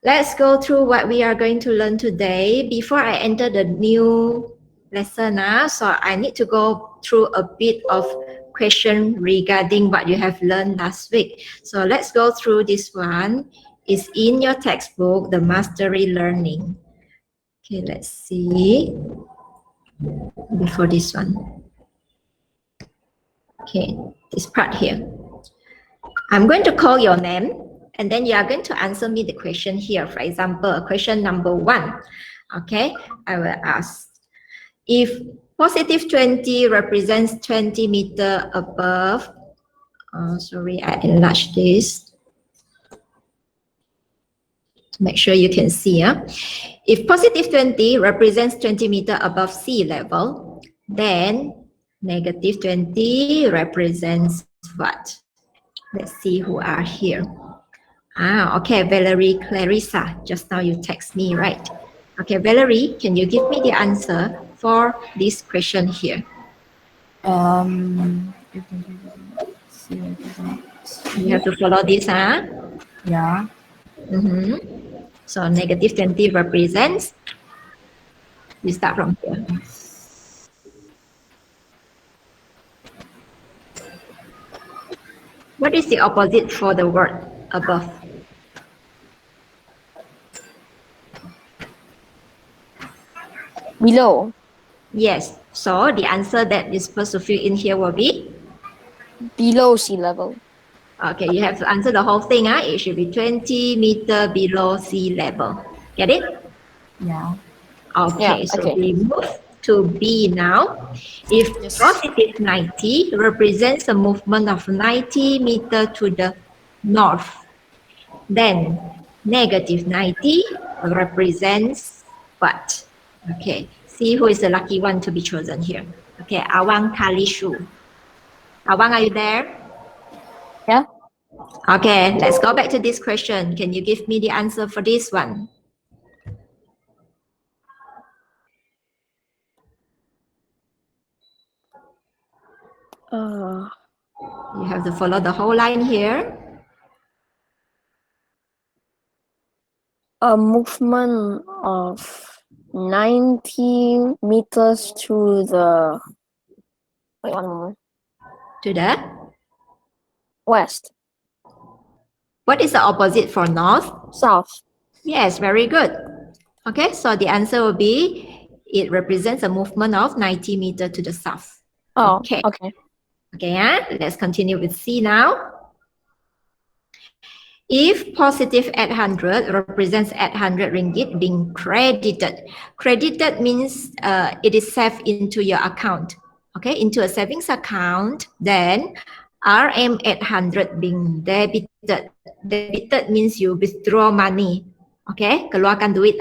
Let's go through what we are going to learn today. Before I enter the new lesson, so I need to go through a bit of question regarding what you have learned last week. So let's go through this one. It's in your textbook, the mastery learning. Okay, let's see. Before this one. Okay, this part here. I'm going to call your name and then you are going to answer me the question here. For example, question number 1. Okay, I will ask. If positive 20 represents 20 meter above, sorry, I enlarged this to make sure you can see. If positive 20 represents 20 meter above sea level, then negative 20 represents what? Let's see who are here. Okay, Valerie, Clarissa, just now you text me, right? Okay, Valerie, can you give me the answer for this question here? You have to follow this, Yeah. So negative 20 represents, we start from here. What is the opposite for the word above? Below. Yes, so the answer that is supposed to fill in here will be? Below sea level. Okay, you have to answer the whole thing. It should be 20 meter below sea level. Get it? Yeah. Okay, Yeah, so okay. we move to B now. If positive 90 represents a movement of 90 meter to the north, then negative 90 represents what? Okay, see who is the lucky one to be chosen here. Okay, Awang Kalishu. Awang, are you there? Yeah. Okay, let's go back to this question. Can you give me the answer for this one? You have to follow the whole line here. A movement of 90 meters to the, wait, one moment, To the? west, What is the opposite for north? south. Yes, very good. Okay, so the answer will be, it represents a movement of 90 meters to the south. Oh, Okay. okay. Okay, let's continue with C now. If positive 800 represents 800 ringgit being credited. Credited means it is saved into your account. Okay, into a savings account, then RM 800 being debited. Debited means you withdraw money. Okay, keluarkan duit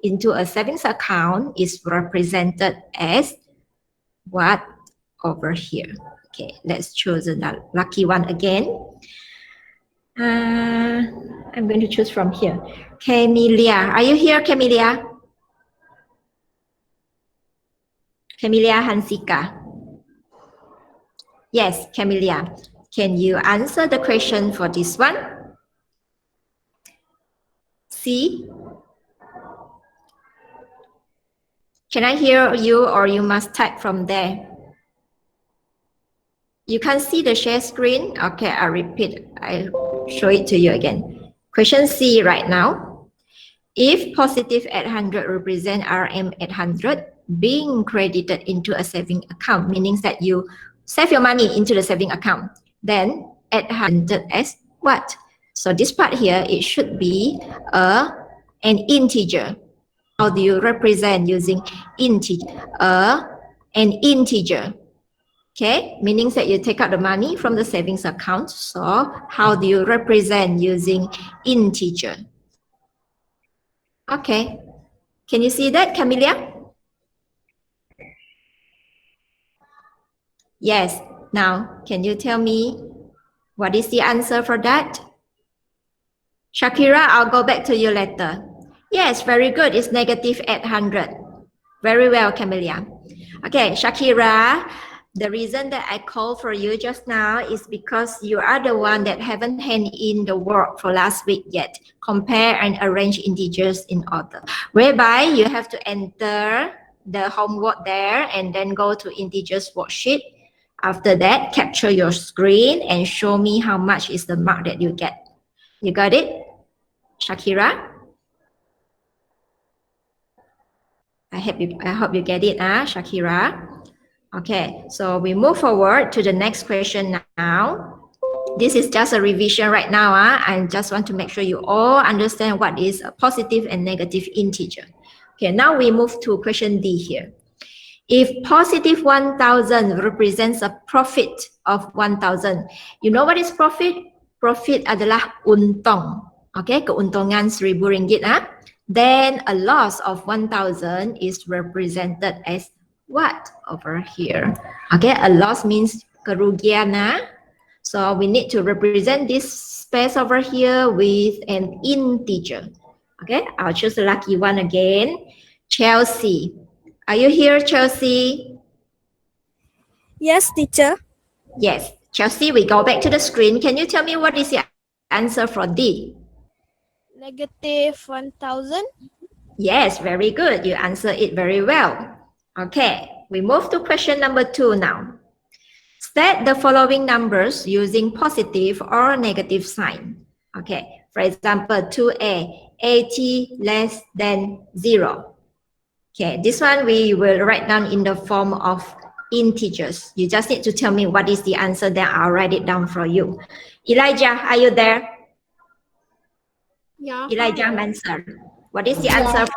into a savings account is represented as what over here. Okay, let's choose the lucky one again. I'm going to choose from here. Camelia, are you here, Camelia? Camelia Hansika. Yes, Camelia. Can you answer the question for this one? C. Can I hear you or you must type from there? You can't see the share screen? Okay, I repeat. I show it to you again. Question C right now. If positive 800 represent RM 800 being credited into a saving account, meaning that you save your money into the saving account, then 800 as what? So this part here, it should be an integer. How do you represent using integer? An integer. Okay, meaning that you take out the money from the savings account. So how do you represent using integer? Okay, can you see that, Camelia? Yes, now can you tell me what is the answer for that? Shakira, I'll go back to you later. Yes, very good, it's negative 800. Very well, Camelia. Okay, Shakira, The reason that I called for you just now is because you are the one that haven't handed in the work for last week yet. Compare and arrange integers in order, whereby you have to enter the homework there and then go to integers worksheet. After that, capture your screen and show me how much is the mark that you get. You got it, Shakira? I hope you get it, Shakira. Okay, so we move forward to the next question now. This is just a revision right now. I just want to make sure you all understand what is a positive and negative integer. Okay, now we move to question D here. If positive 1,000 represents a profit of 1,000, you know what is profit? Profit adalah untung. Okay, keuntungan RM1,000. Then a loss of 1,000 is represented as what over here? Okay, a loss means kerugian. So we need to represent this space over here with an integer. Okay, I'll choose the lucky one again. Chelsea. Are you here, Chelsea? Yes, teacher. Yes. Chelsea, we go back to the screen. Can you tell me what is the answer for D? Negative 1,000. Yes, very good. You answer it very well. Okay, we move to question number 2 now. State the following numbers using positive or negative sign. Okay, for example, 2a, 80 less than 0. Okay, this one we will write down in the form of integers. You just need to tell me what is the answer, then I'll write it down for you. Elijah, are you there? Yeah. Elijah Mansur. What is the answer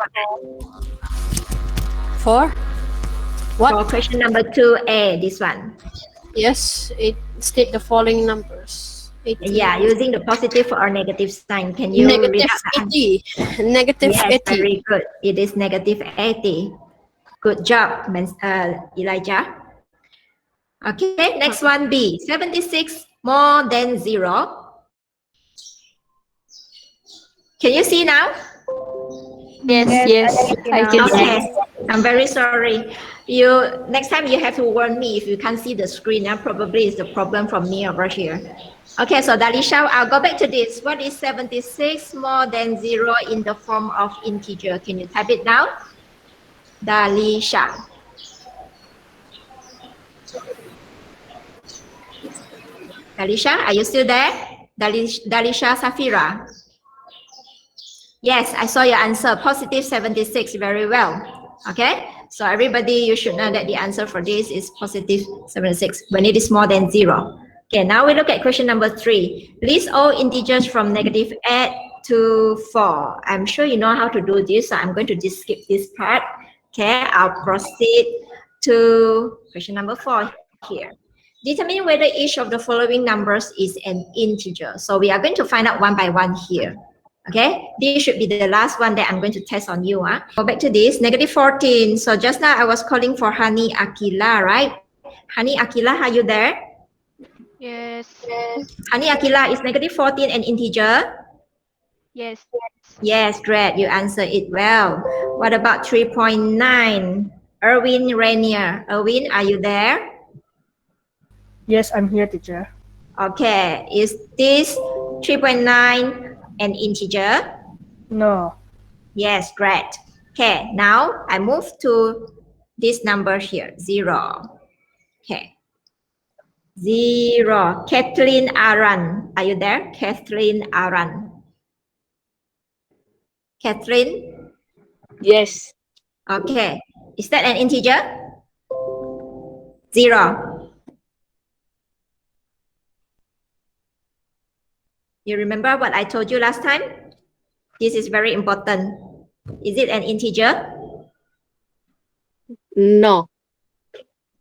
For what? for question number 2a, this one? Yes, it state the following numbers. 80. Yeah, using the positive or negative sign. Can you read Negative out the answer? 80. Negative Yes, 80. very good. It is negative 80. Good job, Elijah. Okay, next one B. 76 more than 0. Can you see now? Yes. I can see. Okay, I'm very sorry. Next time you have to warn me if you can't see the screen. Probably it's the problem from me over here. Okay, so Dalisha, I'll go back to this. What is 76 more than 0 in the form of integer? Can you type it down? Dalisha. Dalisha, are you still there? Dalisha Safira. Yes, I saw your answer. Positive 76. Very well. Okay, so everybody, you should know that the answer for this is positive 76 when it is more than 0. Okay, now we look at question number 3. List all integers from negative 8 to 4. I'm sure you know how to do this, so I'm going to just skip this part. Okay, I'll proceed to question number 4 here. Determine whether each of the following numbers is an integer. So we are going to find out one by one here. Okay, this should be the last one that I'm going to test on you. Go back to this, negative 14. So just now I was calling for Hani Akila, right? Hani Akila, are you there? Yes. Hani Akila, is negative 14 an integer? Yes. Yes, great. You answer it well. What about 3.9? Erwin Rainier. Erwin, are you there? Yes, I'm here, teacher. Okay, is this 3.9 an integer? No. Yes, great. Okay, now I move to this number here, 0. Okay. 0. Kathleen Aran. Are you there? Kathleen Aran. Kathleen? Yes. Okay. Is that an integer? 0. You remember what I told you last time? This is very important. Is it an integer? No.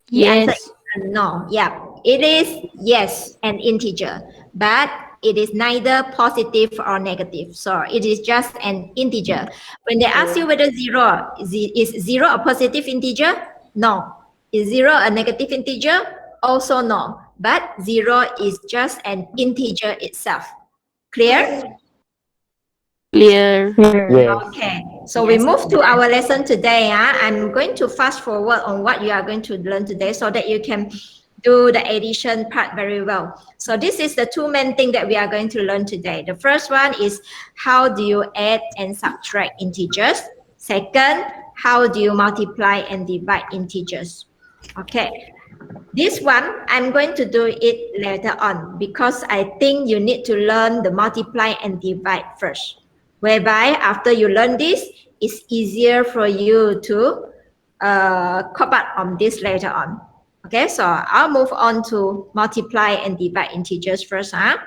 The answer Yes. is no. Yeah, it is yes, an integer, but it is neither positive or negative. So it is just an integer. When they ask you whether 0 is 0 a positive integer? No. Is 0 a negative integer? Also no. But 0 is just an integer itself. Clear? Clear. Here. Okay. So we move to our lesson today. I'm going to fast forward on what you are going to learn today so that you can do the addition part very well. So this is the two main things that we are going to learn today. The first one is how do you add and subtract integers. Second, how do you multiply and divide integers. Okay. This one, I'm going to do it later on because I think you need to learn the multiply and divide first. Whereby after you learn this, it's easier for you to cope up on this later on. Okay, so I'll move on to multiply and divide integers first. I'm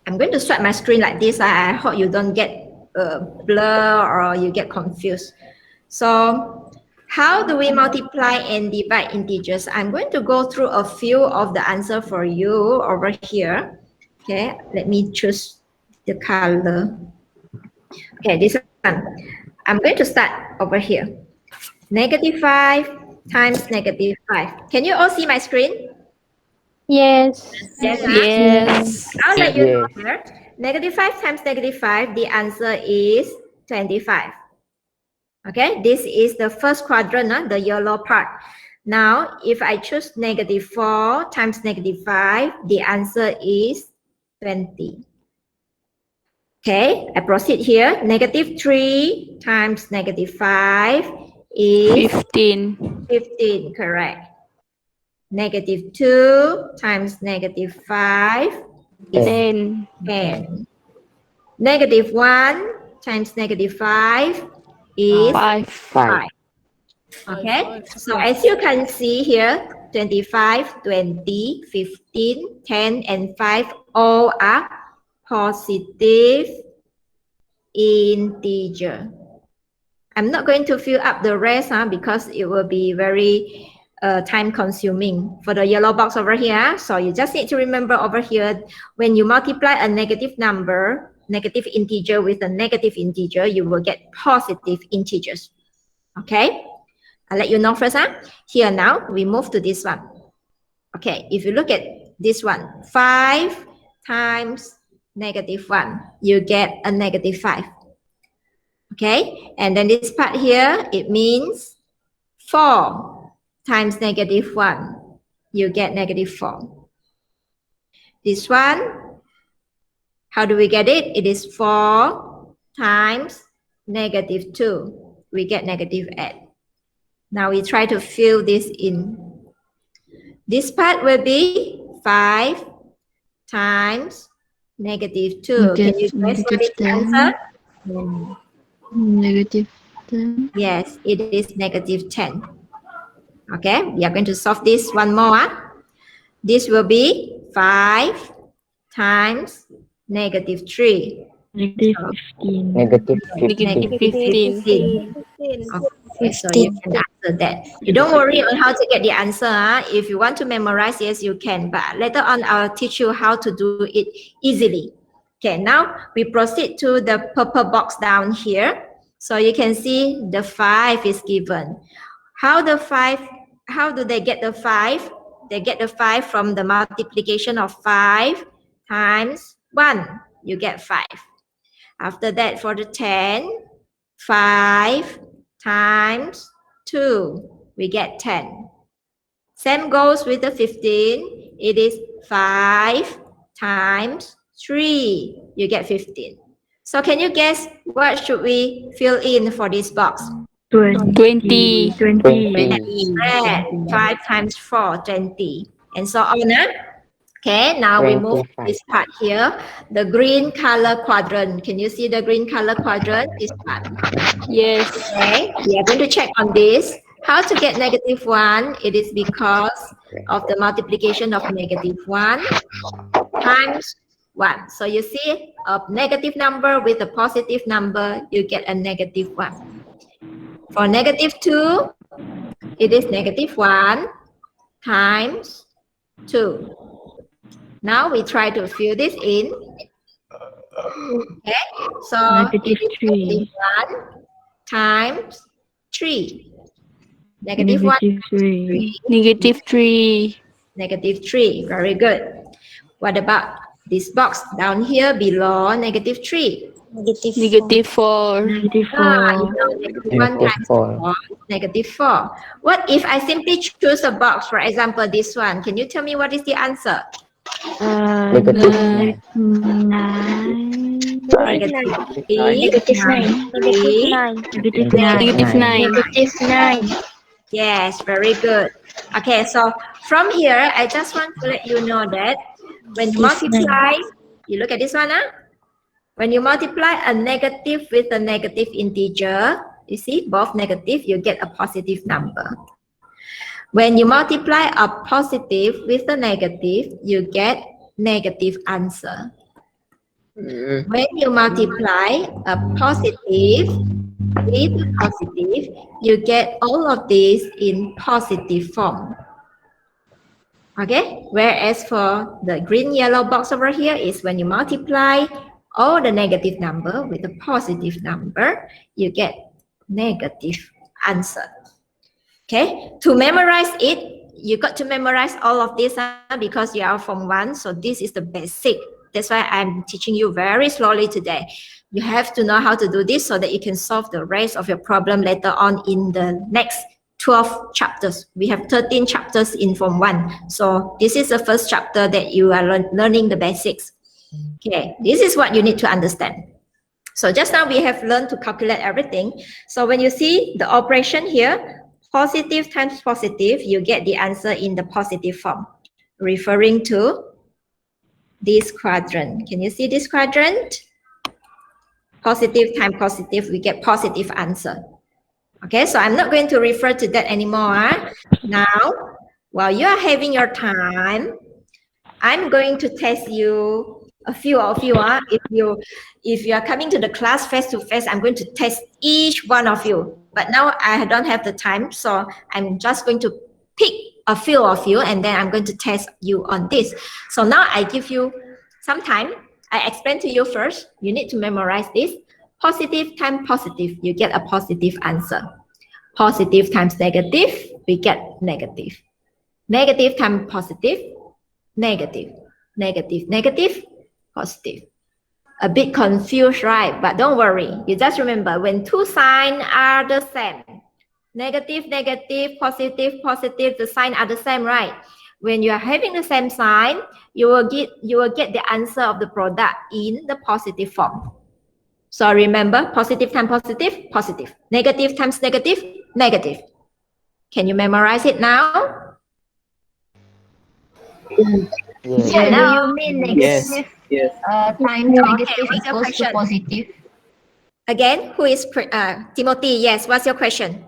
going to swipe my screen like this. I hope you don't get blur or you get confused. So how do we multiply and divide integers? I'm going to go through a few of the answer for you over here. Okay, let me choose the color. Okay, this one. I'm going to start over here. -5 times -5. Can you all see my screen? Yes. Yes. Yes. I'll let you know here. -5 times -5, the answer is 25. Okay, this is the first quadrant, the yellow part. Now, if I choose -4 times -5, the answer is 20. Okay, I proceed here. -3 times -5 is 15. 15, correct. -2 times -5 is 10. 10. -1 times -5 is 5. Okay, so as you can see here, 25, 20, 15, 10, and 5 all are positive integer. I'm not going to fill up the rest because it will be very time consuming for the yellow box over here. So you just need to remember over here, when you multiply a negative number, negative integer with a negative integer, you will get positive integers. Okay, I'll let you know first. Here now, we move to this one. Okay, if you look at this one, 5 times -1, you get a -5. Okay, and then this part here, it means 4 times -1, you get -4. This one, how do we get it? It is 4 times -2, we get -8. Now we try to fill this in. This part will be 5 times -2. Can you guess what is the answer? -10. Yes, it is -10. Okay, we are going to solve this one more. This will be 5 times -3. -15. -15. Okay, so you can answer that. You don't worry on how to get the answer. If you want to memorize, yes, you can. But later on, I'll teach you how to do it easily. Okay, now we proceed to the purple box down here. So you can see the 5 is given. How do they get the 5? They get the 5 from the multiplication of 5 times 1. You get 5. After that, for the 10, 5 times 2, we get 10. Same goes with the 15. It is 5 times 3, you get 15. So can you guess what should we fill in for this box? 20. 5 times 4, 20, and so on. Okay, now we move to this part here, the green color quadrant. Can you see the green color quadrant? This part. Yes. Okay, we are going to check on this. How to get -1? It is because of the multiplication of -1 times 1. So you see a negative number with a positive number, you get a -1. For -2, it is -1 times 2. Now we try to fill this in. Okay, so it is -1 times 3. -1 -3. -3. Very good. What about this box down here below -3? Negative 4. Negative Ah, 4. you know, negative 1 times 4, negative 4. What if I simply choose a box, for example, this one? Can you tell me what is the answer? Negative 9. Negative 8, Negative 9. Negative 3. 9. Negative 9. Negative 9. Yes, very good. Okay, so from here, I just want to let you know that when you multiply, you look at this one, huh? When you multiply a negative with a negative integer, you see both negative, you get a positive number. When you multiply a positive with a negative, you get negative answer. When you multiply a positive with a positive, you get all of these in positive form. Okay, whereas for the green yellow box over here is when you multiply all the negative number with a positive number, you get negative answer. Okay, to memorize it, you got to memorize all of this because you are from 1, so this is the basic. That's why I'm teaching you very slowly today. You have to know how to do this so that you can solve the rest of your problem later on in the next 12 chapters. We have 13 chapters in Form 1. So this is the first chapter that you are learning the basics. Okay, this is what you need to understand. So just now we have learned to calculate everything. So when you see the operation here, positive times positive, you get the answer in the positive form, referring to this quadrant. Can you see this quadrant? Positive times positive, we get positive answer. Okay, so I'm not going to refer to that anymore. Now, while you are having your time, I'm going to test you, a few of you. If you are coming to the class face to face, I'm going to test each one of you. But now I don't have the time, so I'm just going to pick a few of you and then I'm going to test you on this. So now I give you some time. I explain to you first. You need to memorize this. Positive times positive, you get a positive answer. Positive times negative, we get negative. Negative times positive, negative. Negative, negative, positive. A bit confused, right? But don't worry. You just remember when two signs are the same. Negative, negative, positive, positive, the signs are the same, right? When you are having the same sign, you will get the answer of the product in the positive form. So remember, positive times positive, positive. Negative times negative, negative. Can you memorize it now? Yes. Yeah, Do you mean negative times negative equals to positive? Again, who is Timothy? Yes. What's your question?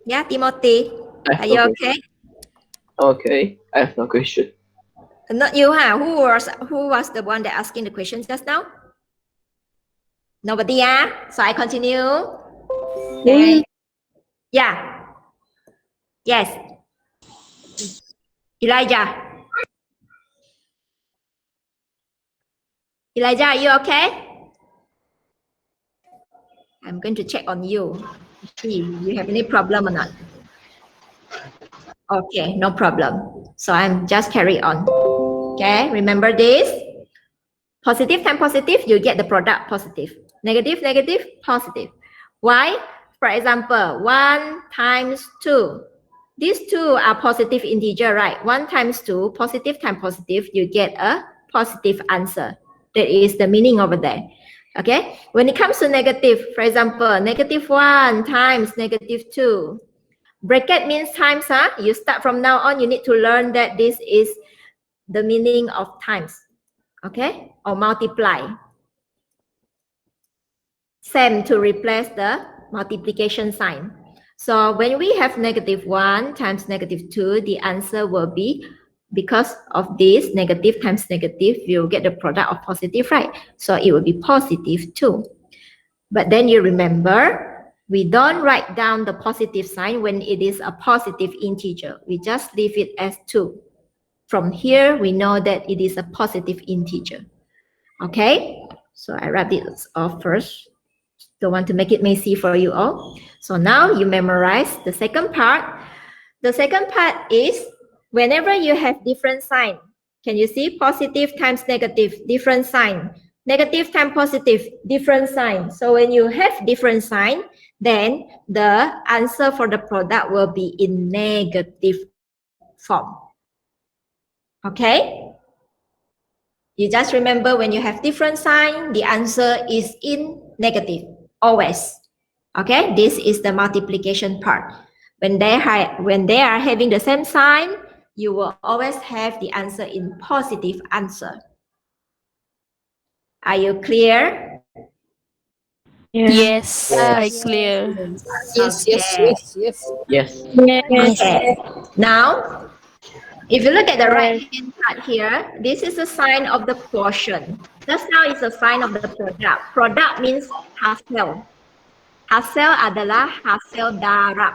Yeah, Timothy. Are you okay? Okay, I have no question. Not you, huh? Who was the one that asking the question just now? Nobody, yeah. So I continue. Okay. Yeah. Yes. Elijah. Elijah, are you okay? I'm going to check on you. See if you have any problem or not. Okay, no problem. So I'm just carry on. Okay, remember this. Positive times positive, you get the product positive. Negative, negative, positive. Why? For example, 1 times 2. These two are positive integer, right? 1 times 2, positive times positive, you get a positive answer. That is the meaning over there. Okay? When it comes to negative, for example, negative 1 times negative 2. Bracket means times, huh? You start from now on, you need to learn that this is the meaning of times. Okay? Or multiply. Same to replace the multiplication sign. So when we have negative 1 times negative 2, the answer will be, because of this, negative times negative, you'll get the product of positive, right? So it will be positive 2. But then you remember, we don't write down the positive sign when it is a positive integer. We just leave it as 2. From here, we know that it is a positive integer. Okay? So I write this off first. Don't want to make it messy for you all. So now you memorize the second part. The second part is whenever you have different sign, Can you see positive times negative, different sign? Negative times positive, different sign. So when you have different sign, then the answer for the product will be in negative form. Okay? You just remember when you have different sign, the answer is in negative, always. Okay? This is the multiplication part. When they are having the same sign, you will always have the answer in positive answer. Are you clear? Yes, I Yes. clear. Yes, yes, Okay. yes, yes. Yes. Yes. Okay. Now, if you look at the right hand part here, this is a sign of the quotient. Just now is a sign of the product. Product means hasil. Hasil adalah hasil darab.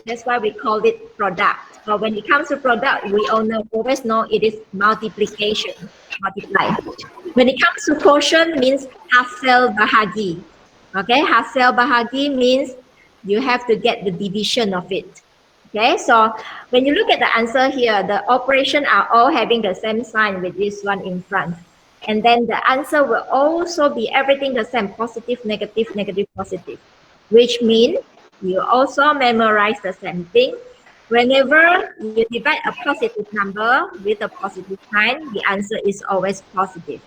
That's why we call it product. But when it comes to product, we always know it is multiplication, multiply. When it comes to quotient, means hasil bahagi. Okay, hasil bahagi means you have to get the division of it. Okay, so when you look at the answer here, the operation are all having the same sign with this one in front. And then the answer will also be everything the same, positive, negative, negative, positive, which means you also memorize the same thing. Whenever you divide a positive number with a positive sign, the answer is always positive.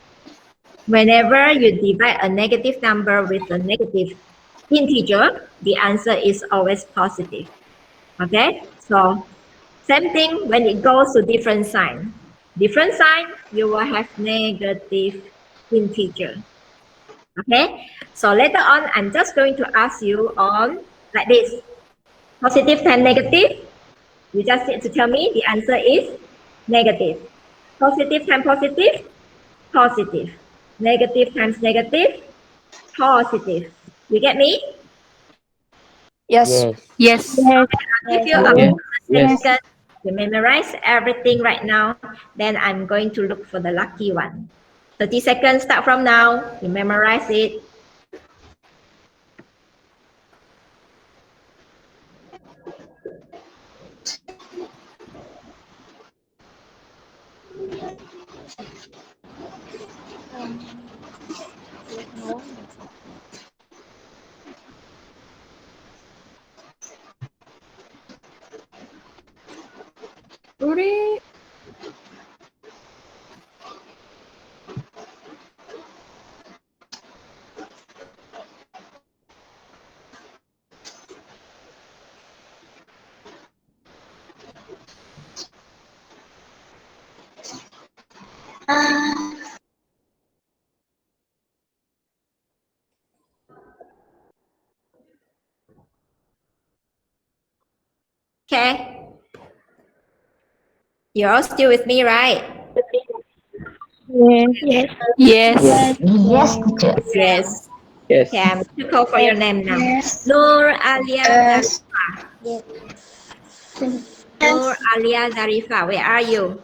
Whenever you divide a negative number with a negative integer, the answer is always positive. Okay, so same thing when it goes to different sign. Different sign, you will have negative integer. Okay, so later on, I'm just going to ask you on like this. Positive times negative, you just need to tell me the answer is negative. Positive times positive, positive. Negative times negative, positive. You get me? Yes. Yes. Yes. I'll give you a Yes. Yes. second to memorize everything right now. Then I'm going to look for the lucky one. 30 seconds start from now. You memorize it. Rudy? Okay. You're all still with me, right? Yes. Yes. Yes, teacher. Yes. Yes. Okay, I'm going to call for your name now. Nur Alia Zarifa. Nur Alia Zarifa, where are you?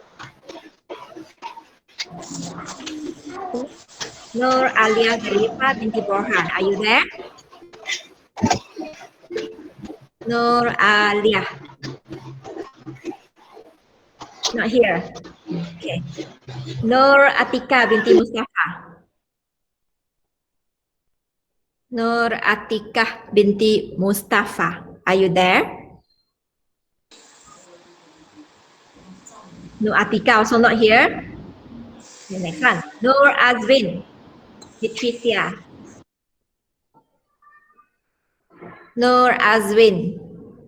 Nur Alia Zarifa binti Borhan, are you there? Nur Alia. Not here. Okay. Nur Atika binti Mustafa. Nur Atika binti Mustafa. Are you there? Nur Atika also not here. The next one. Nur Azwin. Patricia. Nur Azwin.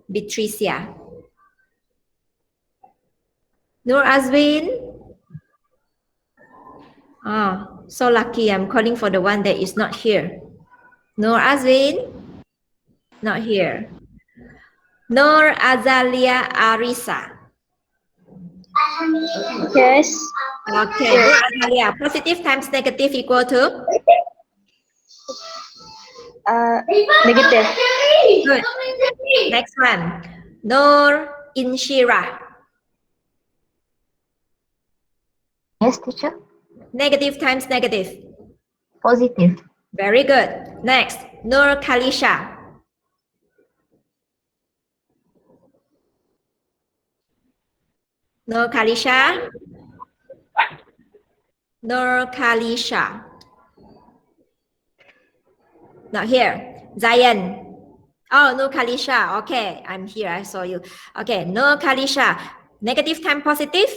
Patricia. Nur Azwin. Oh, so lucky. I'm calling for the one that is not here. Nur Azwin. Not here. Nur Azalia Arisa. Yes. Okay, Nur Azalia. Positive times negative equal to? Negative. Good. Next one. Nur Inshira. Yes, teacher. Negative times negative. Positive. Very good. Next. Nur Kalisha. Nur Kalisha. Nur Kalisha. Not here. Zayan. Oh, Nur Kalisha. Okay, I'm here. I saw you. Okay, Nur Kalisha. Negative times positive?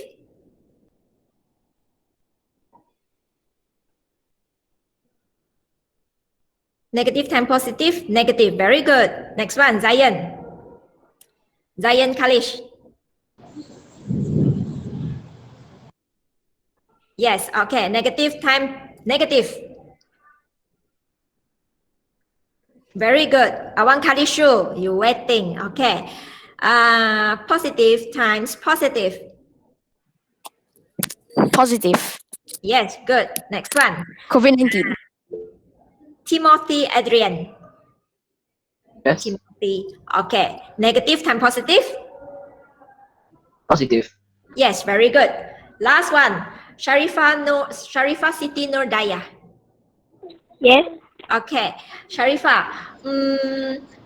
Negative times positive? Negative. Very good. Next one, Zayan. Zayan Kalish. Yes, okay. Negative times negative. Very good. Awang Kalishu, you waiting. Okay. Positive times positive. Positive. Yes, good. Next one. COVID-19. Timothy Adrian. Yes. Timothy. Okay. Negative times positive? Positive. Yes, very good. Last one. Sharifah Siti Nur Daya. Yes. Okay. Sharifah.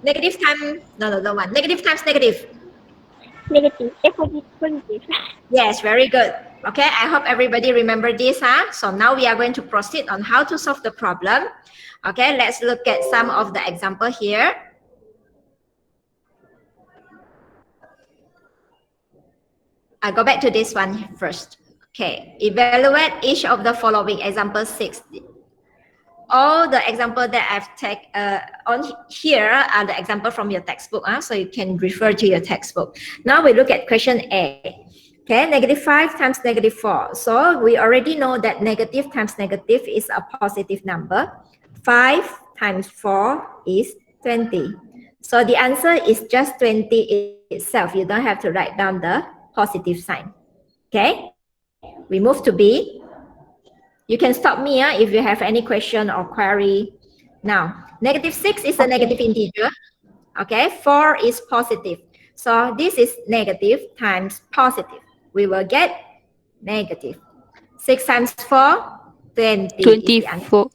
Negative times, no one. Negative times negative. Negative. Positive. Yes, very good. Okay, I hope everybody remember this, huh? So now we are going to proceed on how to solve the problem. Okay, let's look at some of the example here. I go back to this one first. Okay, evaluate each of the following. Example 6. All the example that I've taken on here are the example from your textbook, so you can refer to your textbook. Now we look at question A. Okay, -5 times -4. So we already know that negative times negative is a positive number. 5 times 4 is 20. So the answer is just 20 itself. You don't have to write down the positive sign. Okay, we move to B. You can stop me if you have any question or query. Now, -6 is a negative integer. Okay, 4 is positive. So this is negative times positive. We will get negative. 6 times 4, 20. 24.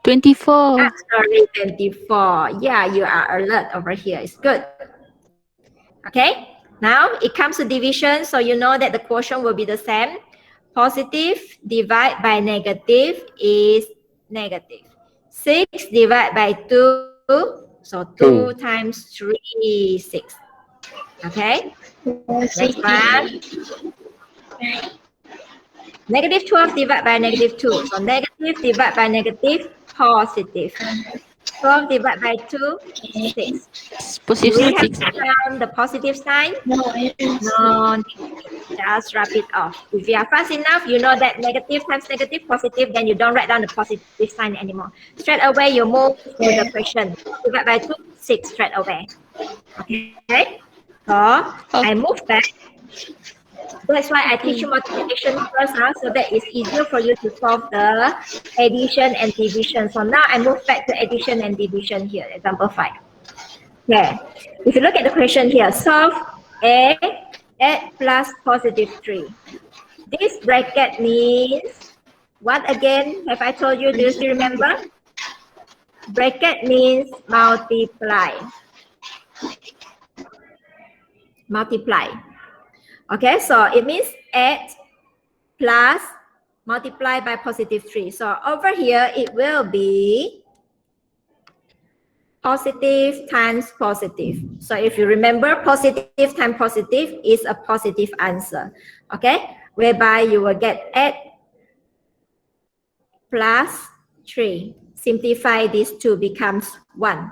24. Sorry, 24. Yeah, you are alert over here. It's good. Okay, now it comes to division. So you know that the quotient will be the same. Positive divided by negative is negative. 6 divided by 2. So 2 times 3 is 6. Okay. Next one. -12 divided by -2. So negative divided by negative, positive. 12 divided by 2, 6. Positive Do we have 6. to count the positive sign? No. Just wrap it off. If you are fast enough, you know that negative times negative, positive, then you don't write down the positive sign anymore. Straight away, you move to the question. Divide by 2, 6 straight away. Okay? So, I move back. That's why I teach you multiplication first, so that it's easier for you to solve the addition and division. So now I move back to addition and division here, example 5. Okay. If you look at the question here, solve A, 8 plus +3. This bracket means what again? Have I told you? Do you still remember? Bracket means multiply. Multiply. Okay, so it means 8 plus multiplied by +3. So over here, it will be positive times positive. So if you remember, positive times positive is a positive answer. Okay, whereby you will get 8 plus 3. Simplify these two becomes 1.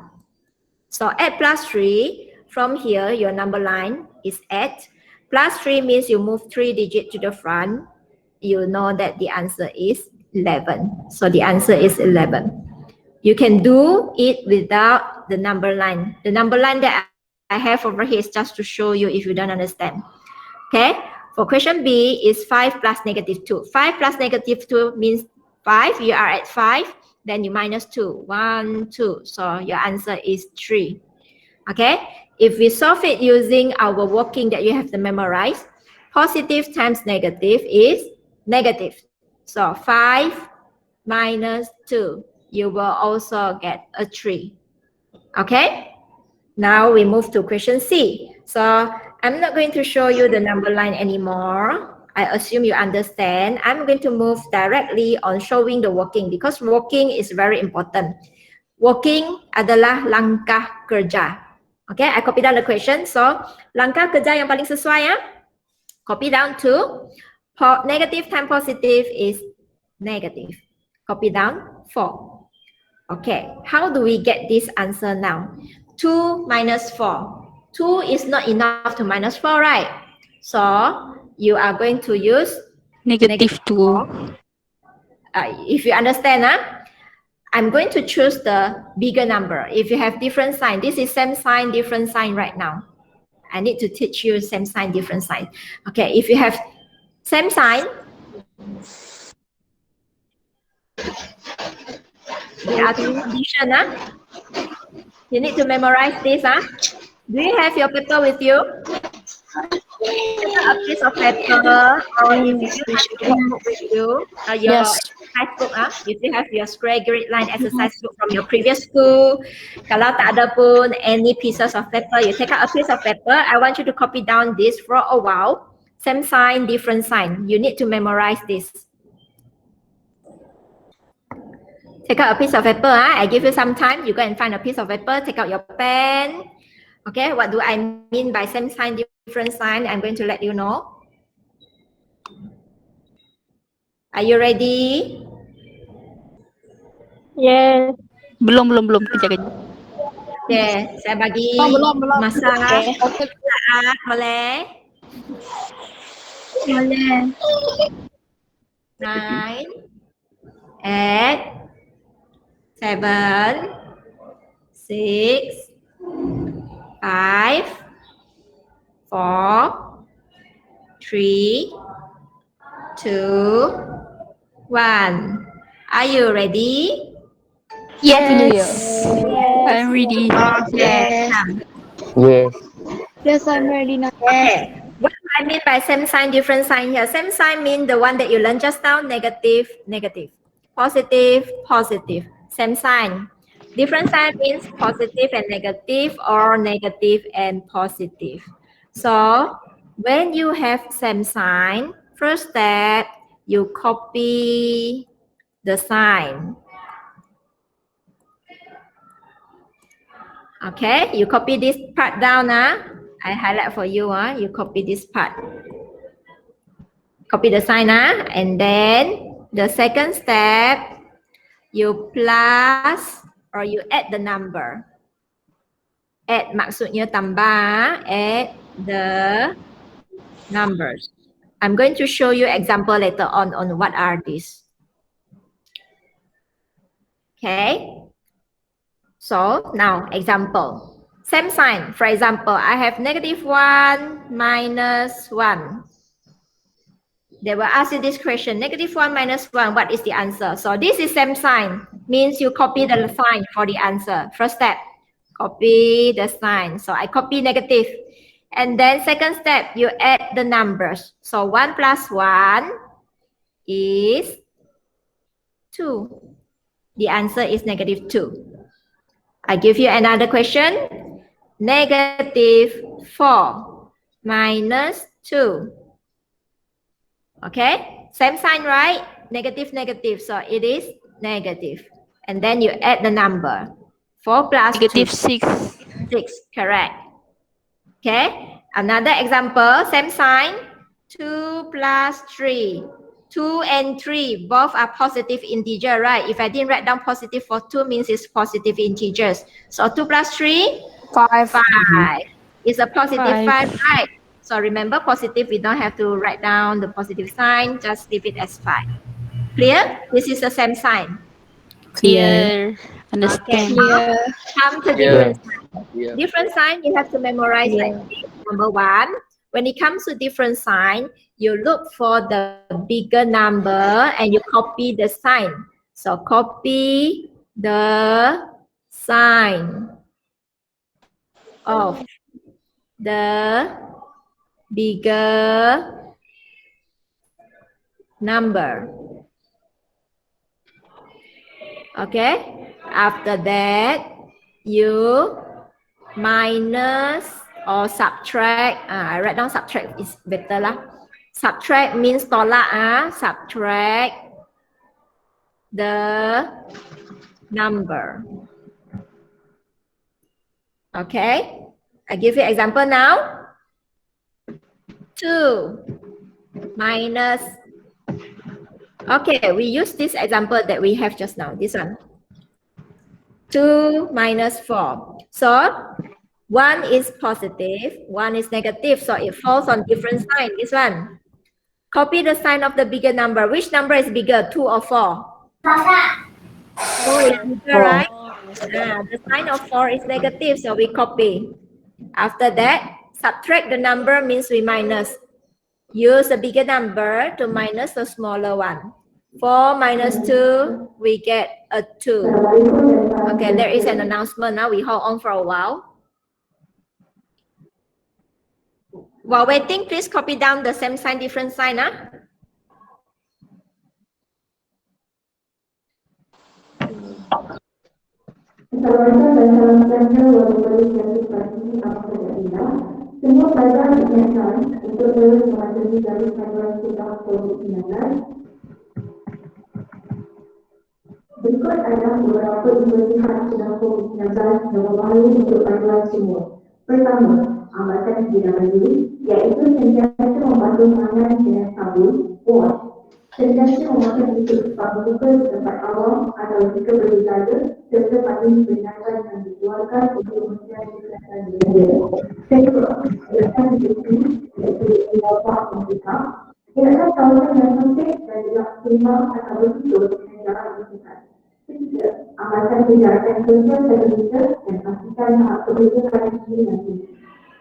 So 8 plus 3, from here, your number line is 8. Plus 3 means you move 3 digits to the front. You know that the answer is 11. So the answer is 11. You can do it without the number line. The number line that I have over here is just to show you if you don't understand. Okay, for question B is 5 plus -2. 5 plus -2 means 5. You are at 5. Then you minus 2. 1, 2. So your answer is 3. Okay, if we solve it using our working that you have to memorize, positive times negative is negative. So 5 minus 2, you will also get a 3. Okay, now we move to question C. So I'm not going to show you the number line anymore. I assume you understand. I'm going to move directly on showing the working because working is very important. Working adalah langkah kerja. Okay, I copy down the question. So, langkah kerja yang paling sesuai ya. Copy down to negative times positive is negative. Copy down 4. Okay, how do we get this answer now? 2 minus 4. 2 is not enough to minus 4, right? So, you are going to use Negative 2. if you understand, I'm going to choose the bigger number. If you have different sign, this is same sign, different sign right now. I need to teach you same sign, different sign. Okay, if you have same sign, there are two conditions. You need to memorize this. Do you have your paper with you? A piece of paper, or if you have your book with you, your exercise book, if you have your square grid line exercise book from your previous school, kalau tak ada pun any pieces of paper, you take out a piece of paper. I want you to copy down this for a while. Same sign, different sign. You need to memorize this. Take out a piece of paper. I give you some time. You go and find a piece of paper. Take out your pen. Okay, what do I mean by same sign, different sign? I'm going to let you know. Are you ready? Yes. Belum. Kejap. Okay, saya bagi masa saat, boleh? Boleh. 9, 8, 7, 6, 5, 4, 3, 2, 1. Are you ready? Yes. I'm ready. Okay. Yes. Yes, I'm ready now. Okay. What do I mean by same sign, different sign here? Same sign means the one that you learned just now, negative, negative. Positive, positive. Same sign. Different sign means positive and negative or negative and positive. So when you have same sign, first step, you copy the sign. Okay, you copy this part down. I highlight for you. You copy this part. Copy the sign. And then the second step, you plus or you add the number. Add maksudnya tambah, add the numbers. I'm going to show you example later on what are these. Okay. So now example. Same sign. For example, I have negative 1 minus 1. They will ask you this question. Negative 1 minus 1, what is the answer? So this is same sign. Means you copy the sign for the answer. First step, copy the sign. So I copy negative. And then second step, you add the numbers. So 1 plus 1 is 2. The answer is negative 2. I give you another question. Negative 4 minus 2. Okay, same sign, right? Negative, negative. So it is negative. And then you add the number. 4 plus Negative 2. 6. 6, correct. Okay, another example, same sign. 2 plus 3. 2 and 3, both are positive integer, right? If I didn't write down positive for 2, means it's positive integers. So 2 plus 3? 5. 5. It's a positive 5, Five. right? So remember, positive, we don't have to write down the positive sign, just leave it as 5. Clear? This is the same sign. Clear. Okay, Understand. now come to different sign. Yeah. Different sign, you have to memorize like this. Number 1, when it comes to different sign, you look for the bigger number and you copy the sign. So copy the sign of the bigger number. Okay, after that you minus or subtract. I write down subtract is better lah. Subtract means tolak, subtract the number. Okay, I give you example now. 2 minus, okay, we use this example that we have just now, this one. 2 minus 4. So, 1 is positive, 1 is negative, so it falls on different sign, this one. Copy the sign of the bigger number. Which number is bigger, 2 or 4? 4 is bigger, right? The sign of 4 is negative, so we copy. After that, subtract the number means we minus. Use the bigger number to minus the smaller one. 4 minus 2, we get a 2. Okay, there is an announcement. Now we hold on for a while. While waiting, please copy down the same sign, different sign. Semua pelajaran diingatkan untuk terus mematuhi garis panduan sudah COVID-19. Berikut adalah beberapa implikan sudah COVID-19 yang berbahaya untuk panduan semua. Pertama, amalkan 3W, iaitu sentiasa membantu tangan dengan sabun, wash. Sentiasa memakai titik sabun muka di tempat awam atau jika berjaga, serta patuhi peringatan yang dikeluarkan untuk menghindari kesihatan diri. Kedua, letakkan bukti iaitu ilapak membuka. Tindakan kawasan yang sempit dan tidak seimbang atau bertutur dengan jarak bersekat. Ketiga, amalkan penjarakan kerja terlebih dan pastikan hak kebijakan ini nanti.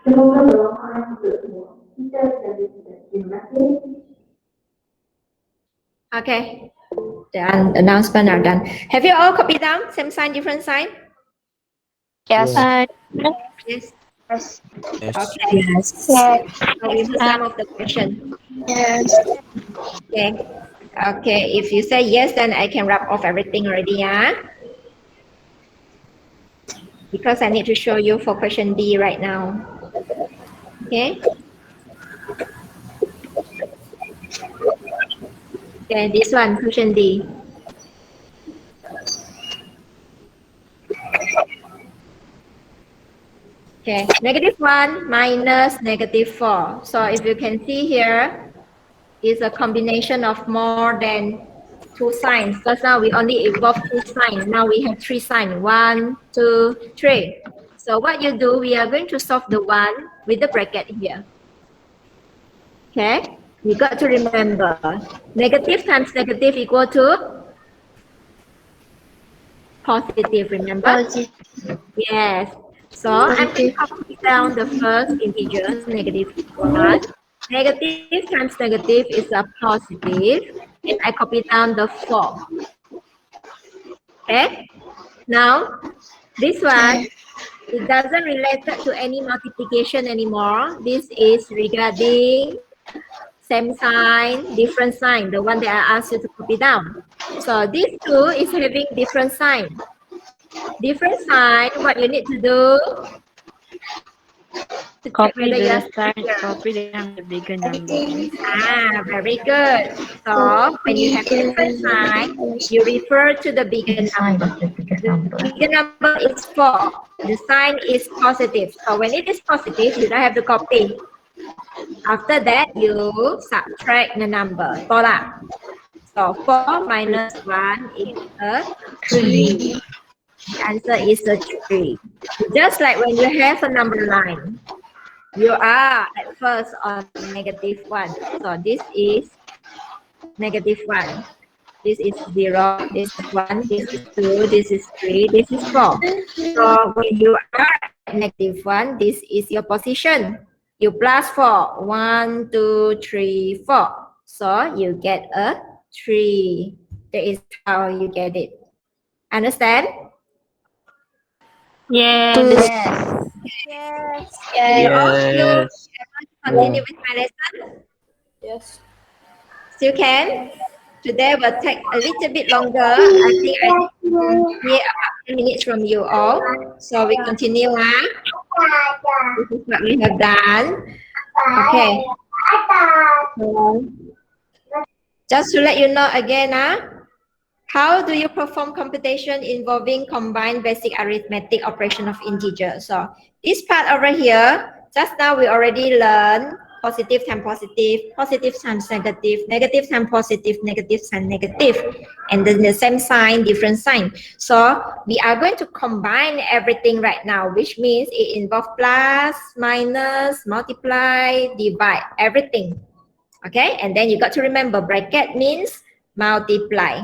Semoga bermanfaat untuk semua. Kita jadi kita. Terima kasih. Okay, the announcement are done. Have you all copied down? Same sign, different sign? Yes. Yes. Yes. Okay. Yes. So we do some of the question. Yes. Okay. Okay. If you say yes, then I can wrap off everything already, because I need to show you for question D right now. Okay. Okay, this one, question D. Okay, -1 minus -4. So if you can see here, is a combination of more than 2 signs. Because now we only involve 2 signs. Now we have 3 signs. 1, 2, 3. So what you do, we are going to solve the one with the bracket here. Okay, you got to remember, negative times negative equal to positive, remember? Positive. Yes. So I'm going to copy down the first integers, -1. Negative times negative is a positive. And I copy down the 4. Okay. Now, this one, it doesn't relate to any multiplication anymore. This is regarding same sign, different sign, the one that I asked you to copy down. So this 2 is having different sign. Different sign, what you need to do? To Copy whether the you're sign, copy down the bigger number. very good. So when you have different sign, you refer to the bigger number. The bigger number is 4. The sign is positive. So when it is positive, you don't have to copy. After that, you subtract the number. Tolak. So 4 minus 1 is a 3. The answer is a 3. Just like when you have a number line, you are at first on -1. So this is -1. This is 0. This is 1. This is 2. This is 3. This is 4. So when you are at -1, this is your position. You plus 4. 1, 2, 3, 4. So you get a 3. That is how you get it. Understand? Yes. You continue with my lesson? Yes. Still can? Today will take a little bit longer. I think I need to hear about 10 minutes from you all. So we continue. This is what we have done. Okay. Just to let you know again, how do you perform computation involving combined basic arithmetic operation of integers? So this part over here, just now we already learned positive times positive, positive times negative, negative times positive, negative times negative, and then the same sign, different sign. So we are going to combine everything right now, which means it involves plus, minus, multiply, divide, everything. Okay, and then you got to remember bracket means multiply.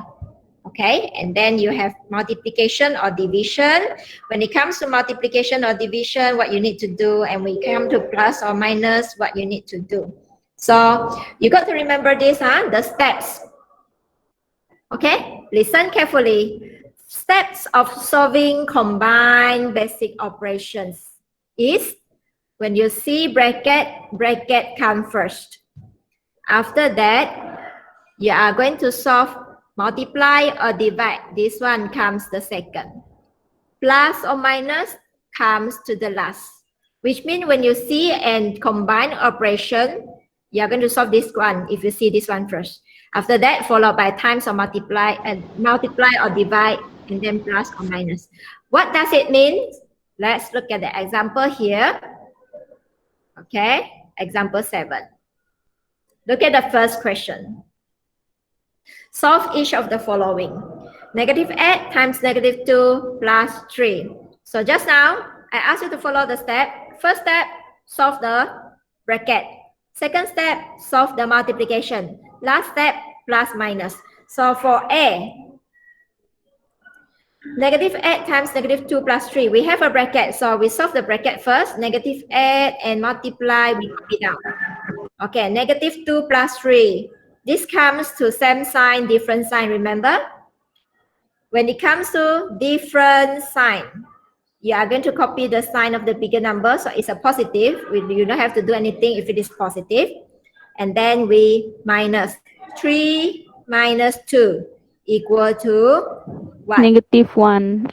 Okay, and then you have multiplication or division. When it comes to multiplication or division, what you need to do, and when it comes to plus or minus, what you need to do. So you got to remember this, the steps. Okay, listen carefully. Steps of solving combined basic operations is when you see bracket, bracket come first. After that, you are going to solve multiply or divide. This one comes the second. Plus or minus comes to the last. Which means when you see and combine operation, you are going to solve this one if you see this one first. After that, followed by times or multiply or divide, and then plus or minus. What does it mean? Let's look at the example here. Okay, example 7. Look at the first question. Solve each of the following. Negative 8 times negative 2 plus 3. So just now, I asked you to follow the step. First step, solve the bracket. Second step, solve the multiplication. Last step, plus minus. So for A, negative 8 times negative 2 plus 3. We have a bracket. So we solve the bracket first. Negative 8 and multiply, we copy down. Okay, negative 2 plus 3. This comes to same sign, different sign, remember? When it comes to different sign, you are going to copy the sign of the bigger number. So it's a positive. You don't have to do anything if it is positive. And then we minus 3 minus 2 equal to what? -1.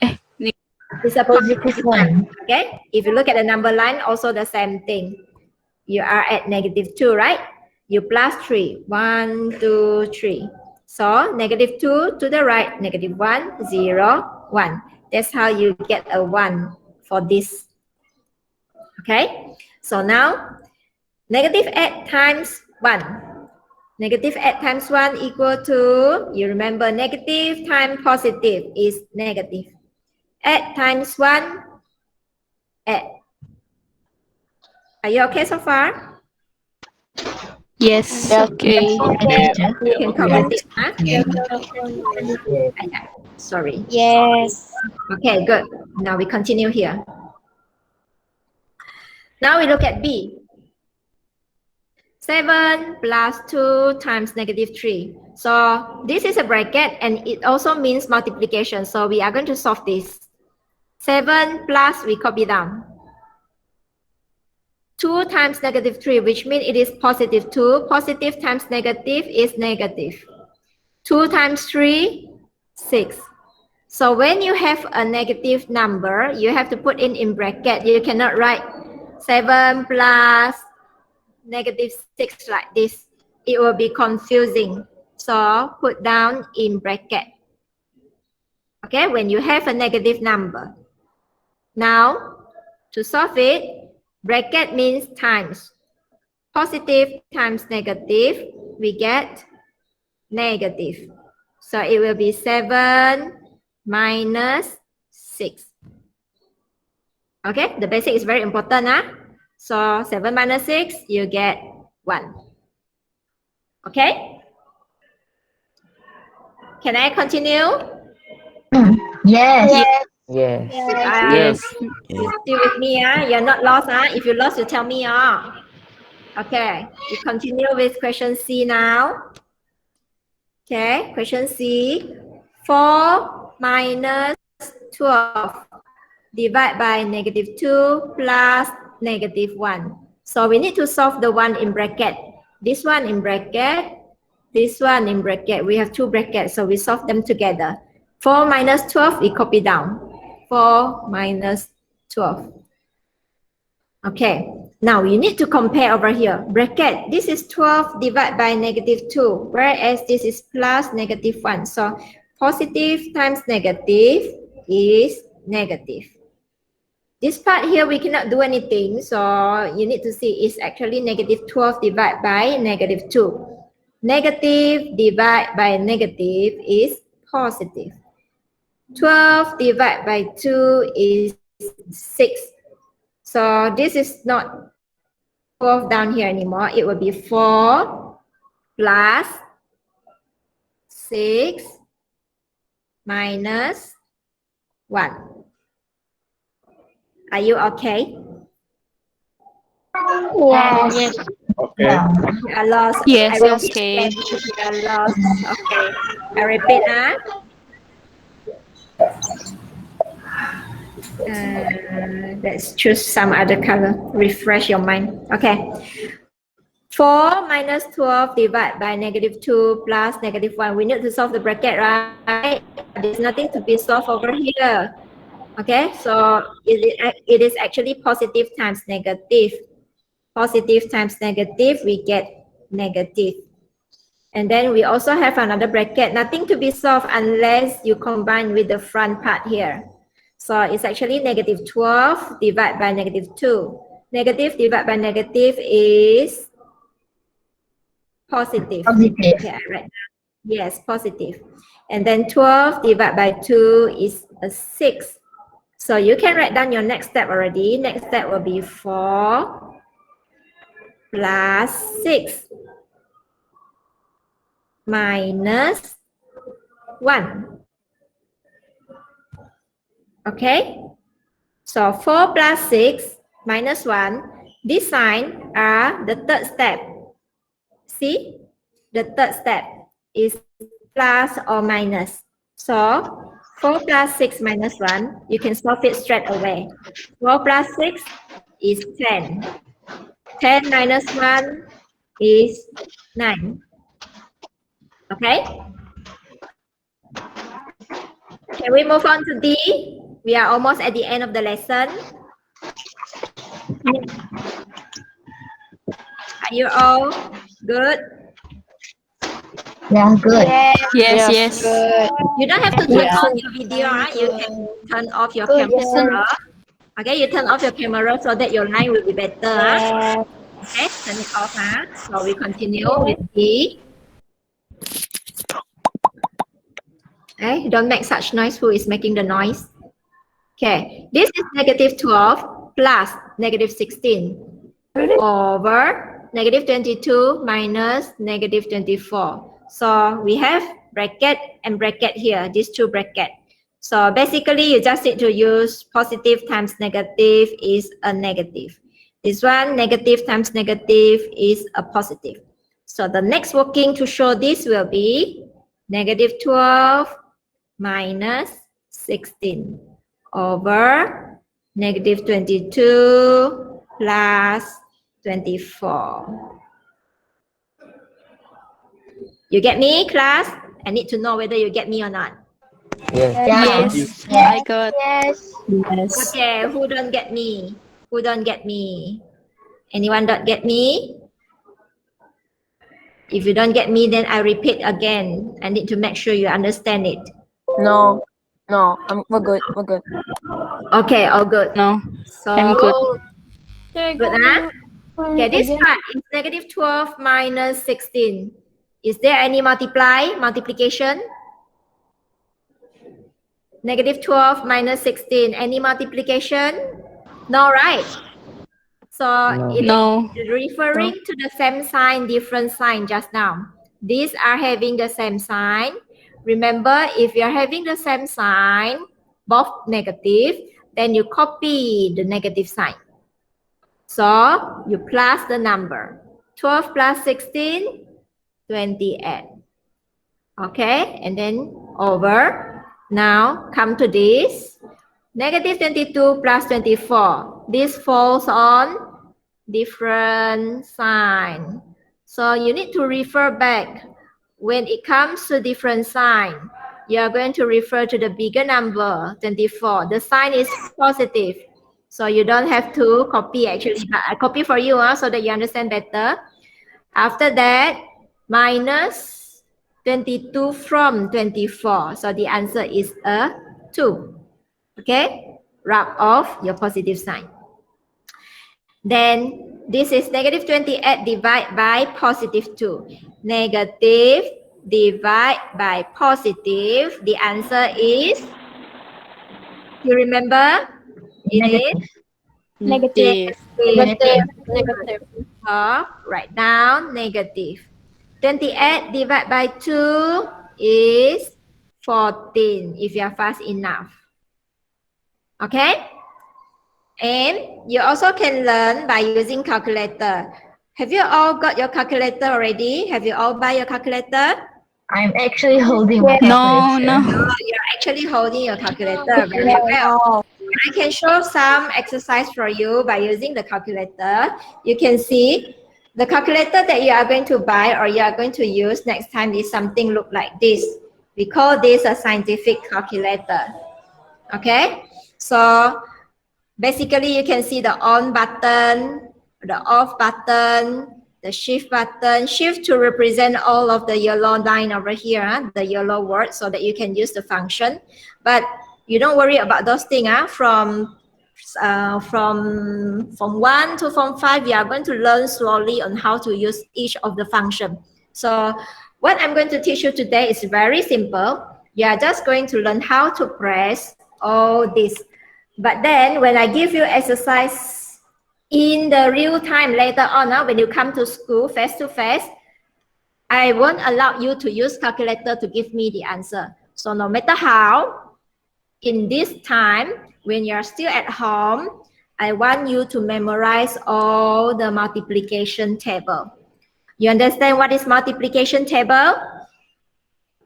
It's a positive one. Okay. If you look at the number line, also the same thing. You are at negative 2, right? You plus 3. 1, 2, 3. So negative 2 to the right, negative 1, 0, 1. That's how you get a 1 for this. Okay? So now, negative 8 times 1. Negative 8 times 1 equal to, you remember, negative times positive is negative. 8 times 1, 8. Are you okay so far? Yes. Yes. Okay. You can comment it, huh? Sorry. Yes. Okay, good. Now we continue here. Now we look at B. 7 plus 2 times negative 3. So this is a bracket and it also means multiplication. So we are going to solve this. 7 plus, we copy down. 2 times negative 3, which means it is positive 2. Positive times negative is negative. 2 times 3, 6. So when you have a negative number, you have to put in bracket. You cannot write 7 plus negative 6 like this. It will be confusing. So put down in bracket. Okay, when you have a negative number. Now, to solve it, bracket means times. Positive times negative, we get negative. So it will be 7 minus 6. Okay, the basic is very important. So 7 minus 6, you get 1. Okay? Can I continue? Yes. Yes. Yes. You still with me? You're not lost. If you lost, you tell me. Okay, we continue with question C now. Okay, question C. 4 minus 12 divided by negative 2 plus negative 1. So we need to solve the one in bracket. This one in bracket, this one in bracket. We have two brackets, so we solve them together. 4 minus 12, we copy down. 4 minus 12. Okay, Now you need to compare over here. Bracket, this is 12 divided by -2, whereas this is plus -1. So positive times negative is negative. This part here, we cannot do anything. So you need to see it's actually -12 divided by -2. Negative divided by negative is positive. 12 divided by 2 is 6. So this is not 12 down here anymore. It will be 4 plus 6 minus 1. Are you okay? Yes. Okay. You are lost. Yes, I will okay. explain if you are lost. Okay. I repeat. Let's choose some other color. Refresh your mind. Okay. 4 minus 12 divided by -2 plus -1. We need to solve the bracket, right? There's nothing to be solved over here. Okay, so it is actually positive times negative. Positive times negative, we get negative. And then we also have another bracket, nothing to be solved unless you combine with the front part here. So it's actually -12 divided by -2. Negative divided by negative is positive. Positive. Okay, right. Yes, positive. And then 12 divided by 2 is a 6. So you can write down your next step already. Next step will be 4 plus 6 minus 1. Okay? So 4 plus 6 minus 1. This sign are the third step. See? The third step is plus or minus. So 4 plus 6 minus 1, you can solve it straight away. 4 plus 6 is 10. 10 minus 1 is 9. Okay? Can we move on to D? We are almost at the end of the lesson. Are you all good? Yeah, good. Yes, yes. You don't have to turn on your video, right? You can turn off your camera. Okay, you turn off your camera so that your line will be better. Okay, turn it off. So we continue with D. Okay, don't make such noise. Who is making the noise? Okay, this is -12 plus -16 over -22 minus -24. So we have bracket and bracket here, these two brackets. So basically you just need to use positive times negative is a negative. This one, negative times negative is a positive. So the next working to show this will be -12 minus 16 over -22 plus 24. You get me, class? I need to know whether you get me or not. Yes, I got. Okay, who don't get me? Who don't get me? Anyone don't get me? If you don't get me, then I repeat again. I need to make sure you understand it. No, we're good. Okay, all good. No, So, I'm good. Good, huh? Okay, this part is -12 minus 16. Is there any multiplication? -12 minus 16. Any multiplication? No, right? So it No. is referring to the same sign, different sign just now. These are having the same sign. Remember, if you're having the same sign, both negative, then you copy the negative sign. So you plus the number. 12 plus 16, 28. Okay, and then over. Now come to this. -22 plus 24. This falls on different sign. So you need to refer back. When it comes to different sign, you are going to refer to the bigger number, 24. The sign is positive. So you don't have to copy actually, but I copy for you so that you understand better. After that, minus 22 from 24. So the answer is a 2. Okay, rub off your positive sign. Then this is negative 28 divided by positive 2. Negative divide by positive. The answer is, you remember? It is Negative. negative. Negative. Write down negative. 28 divided by 2 is 14 if you are fast enough. Okay? And you also can learn by using calculator. Have you all got your calculator already? Have you all buy your calculator? I'm actually holding my No, calculator. no. Oh, you're actually holding your calculator very well. I can show some exercise for you by using the calculator. You can see the calculator that you are going to buy or you are going to use next time is something look like this. We call this a scientific calculator. Okay, so basically you can see the on button, the off button, the shift button. Shift to represent all of the yellow line over here, the yellow word, so that you can use the function. But you don't worry about those things. From 1 to from 5, we are going to learn slowly on how to use each of the function. So what I'm going to teach you today is very simple. You are just going to learn how to press all this. But then when I give you exercise in the real time later on, when you come to school face to face, I won't allow you to use calculator to give me the answer. So no matter how, in this time, when you're still at home, I want you to memorize all the multiplication table. You understand what is multiplication table?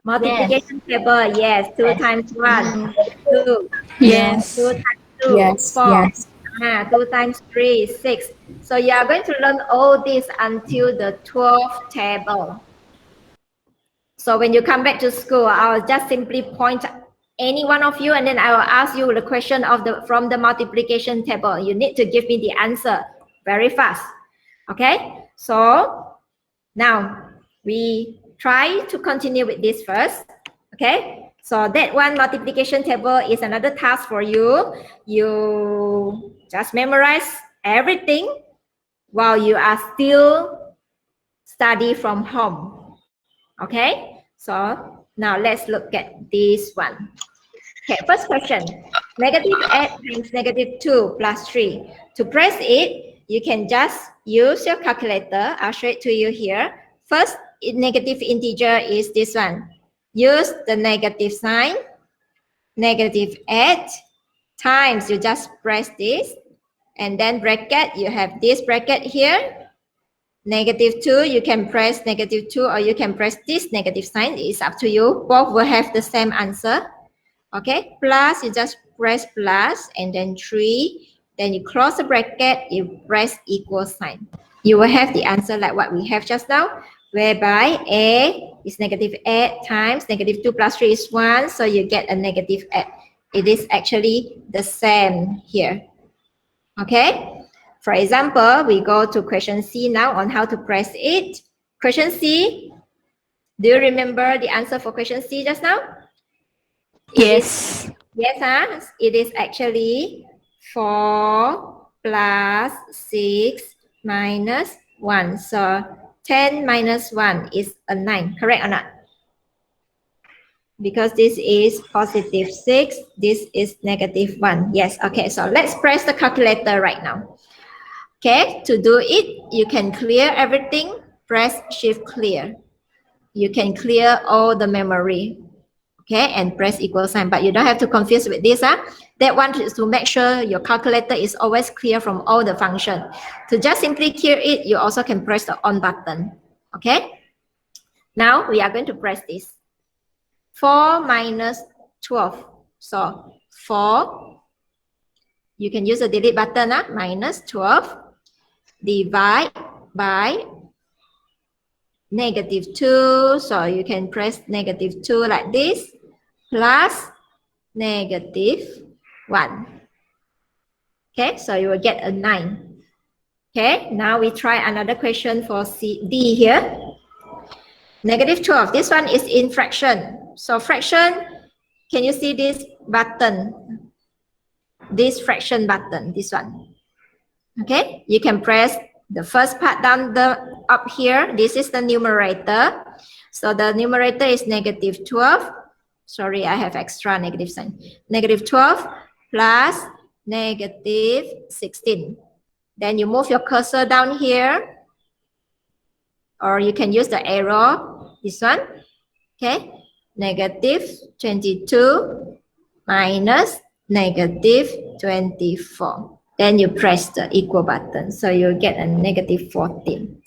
Multiplication table, yes. 2 times 1, 2. Yes. 2 times 2, 4. 2 times 3, 6. So you are going to learn all this until the 12th table. So when you come back to school, I'll just simply point any one of you and then I will ask you the question from the multiplication table. You need to give me the answer very fast. Okay, so now we try to continue with this first. Okay, so that one multiplication table is another task for you. You just memorize everything while you are still study from home. Okay, so now let's look at this one. Okay, first question. Negative 8 times negative 2 plus 3. To press it, you can just use your calculator. I'll show it to you here. First, negative integer is this one. Use the negative sign. Negative 8 times, you just press this. And then bracket, you have this bracket here. Negative 2, you can press negative 2 or you can press this negative sign. It's up to you. Both will have the same answer. Okay, plus, you just press plus and then 3. Then you close the bracket, you press equal sign. You will have the answer like what we have just now, whereby A is negative 8 times negative 2 plus 3 is 1. So you get a negative 8. It is actually the same here. Okay. For example, we go to question C now on how to press it. Question C, do you remember the answer for question C just now? Yes. Yes, it is actually 4 plus 6 minus 1. So 10 minus 1 is a 9, correct or not? Because this is positive 6, this is negative 1. Yes, okay, so let's press the calculator right now. Okay, to do it, you can clear everything, press shift clear. You can clear all the memory, okay, and press equal sign, but you don't have to confuse with this. That one is to make sure your calculator is always clear from all the function. To just simply clear it, you also can press the on button, okay? Now we are going to press this. 4 minus 12, so 4, you can use the delete button, minus 12. Divide by negative 2. So you can press negative 2 like this. Plus negative 1. Okay, so you will get a 9. Okay, now we try another question for D here. Negative 12. This one is in fraction. So fraction, can you see this button? This fraction button, this one. Okay, you can press the first part down up here. This is the numerator. So the numerator is negative 12. Sorry, I have extra negative sign. Negative 12 plus negative 16. Then you move your cursor down here, or you can use the arrow, this one. Okay, negative 22 minus negative 24. Then you press the equal button, so you'll get a negative 14.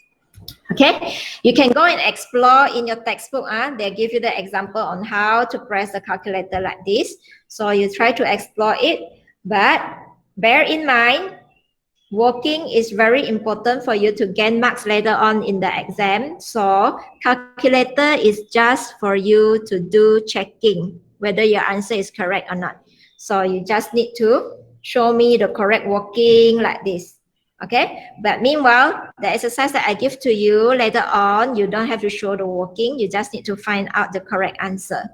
Okay, you can go and explore in your textbook. They give you the example on how to press the calculator like this. So you try to explore it, but bear in mind, working is very important for you to gain marks later on in the exam. So calculator is just for you to do checking whether your answer is correct or not. So you just need to show me the correct working like this. Okay, but meanwhile, the exercise that I give to you later on, you don't have to show the working. You just need to find out the correct answer.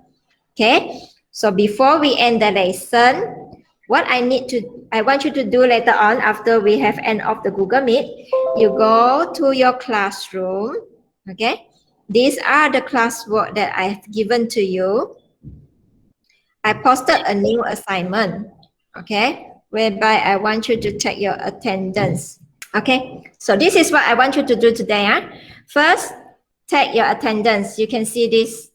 Okay, so before we end the lesson, what I want you to do later on after we have end of the Google Meet, you go to your classroom. Okay, these are the classwork that I have given to you. I posted a new assignment, okay, whereby I want you to take your attendance. Okay, so this is what I want you to do today. First, take your attendance. You can see this.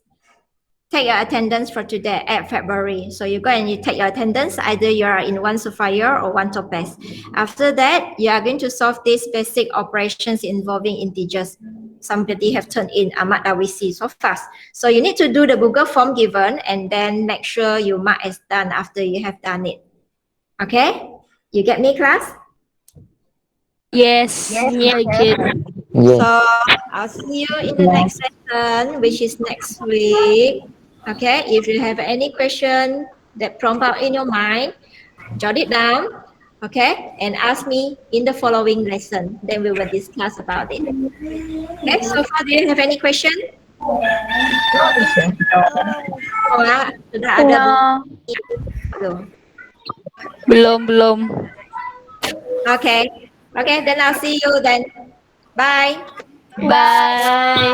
Take your attendance for today at February. So you go and you take your attendance, either you are in one Sapphire or one Topaz. After that, you are going to solve these basic operations involving integers. Somebody have turned in Ahmad Awisi so fast. So you need to do the Google form given and then make sure you mark as done after you have done it. Okay? You get me, class? Yes, I get. So I'll see you in the next session, which is next week. Okay, if you have any question that prompt out in your mind, jot it down, okay, and ask me in the following lesson. Then we will discuss about it. Okay, so far do you have any question? Sudah ada belum? Belum. Okay, okay, then I'll see you then. Bye. Bye.